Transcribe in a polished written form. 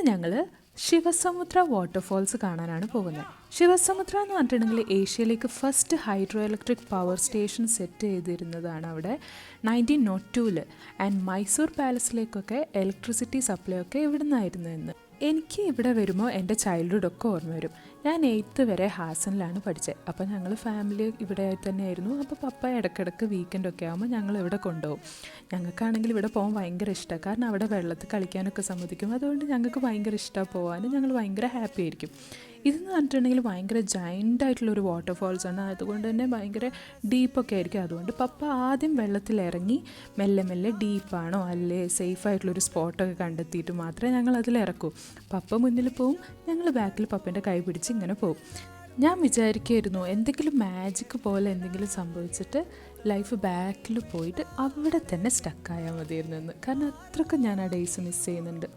ഇന്ന് ഞങ്ങൾ ശിവസമുദ്ര വാട്ടർഫോൾസ് കാണാനാണ് പോകുന്നത്. ശിവസമുദ്ര എന്ന് പറഞ്ഞിട്ടുണ്ടെങ്കിൽ ഏഷ്യയിലേക്ക് first hydro electric power station set ചെയ്തിരുന്നതാണ് അവിടെ 1902 ആൻഡ് മൈസൂർ പാലസിലേക്കൊക്കെ ഇലക്ട്രിസിറ്റി സപ്ലൈ ഒക്കെ ഇവിടെ നിന്നായിരുന്നു എന്ന്. എനിക്ക് ഇവിടെ വരുമ്പോൾ എൻ്റെ ചൈൽഡ്ഹുഡൊക്കെ ഓർമ്മ വരും. ഞാൻ 8th വരെ ഹാസനിലാണ് പഠിച്ചത്. അപ്പോൾ ഞങ്ങൾ ഫാമിലി ഇവിടെ തന്നെയായിരുന്നു. അപ്പോൾ പപ്പ ഇടയ്ക്കിടയ്ക്ക് വീക്കെൻഡൊക്കെ ആകുമ്പോൾ ഞങ്ങൾ ഇവിടെ കൊണ്ടുപോകും. ഞങ്ങൾക്കാണെങ്കിൽ ഇവിടെ പോകാൻ ഭയങ്കര ഇഷ്ടമാണ്. കാരണം അവിടെ വെള്ളത്തിൽ കളിക്കാനൊക്കെ സമ്മതിക്കും. അതുകൊണ്ട് ഞങ്ങൾക്ക് ഭയങ്കര ഇഷ്ടമാണ് പോകാനും. ഞങ്ങൾ ഭയങ്കര ഹാപ്പി ആയിരിക്കും. ഇതെന്ന് പറഞ്ഞിട്ടുണ്ടെങ്കിൽ ഭയങ്കര ജയൻ്റ് ആയിട്ടുള്ളൊരു വാട്ടർഫോൾസാണ്. അതുകൊണ്ട് തന്നെ ഭയങ്കര ഡീപ്പൊക്കെ ആയിരിക്കും. അതുകൊണ്ട് പപ്പ ആദ്യം വെള്ളത്തിലിറങ്ങി മെല്ലെ മെല്ലെ ഡീപ്പാണോ അല്ലേ സേഫായിട്ടുള്ളൊരു സ്പോട്ടൊക്കെ കണ്ടെത്തിയിട്ട് മാത്രമേ ഞങ്ങൾ അതിലിറക്കൂ. പപ്പ മുന്നിൽ പോവും, ഞങ്ങൾ ബാക്കിൽ പപ്പേൻ്റെ കൈ പിടിച്ച് ഇങ്ങനെ പോവും. ഞാൻ വിചാരിക്കുമായിരുന്നു എന്തെങ്കിലും മാജിക് പോലെ എന്തെങ്കിലും സംഭവിച്ചിട്ട് ലൈഫ് ബാക്കിൽ പോയിട്ട് അവിടെ തന്നെ സ്റ്റക്കായാൽ മതിയായിരുന്നു എന്ന്. കാരണം അത്രയ്ക്ക് ഞാൻ ആ ഡേയ്സ് മിസ് ചെയ്യുന്നുണ്ട്.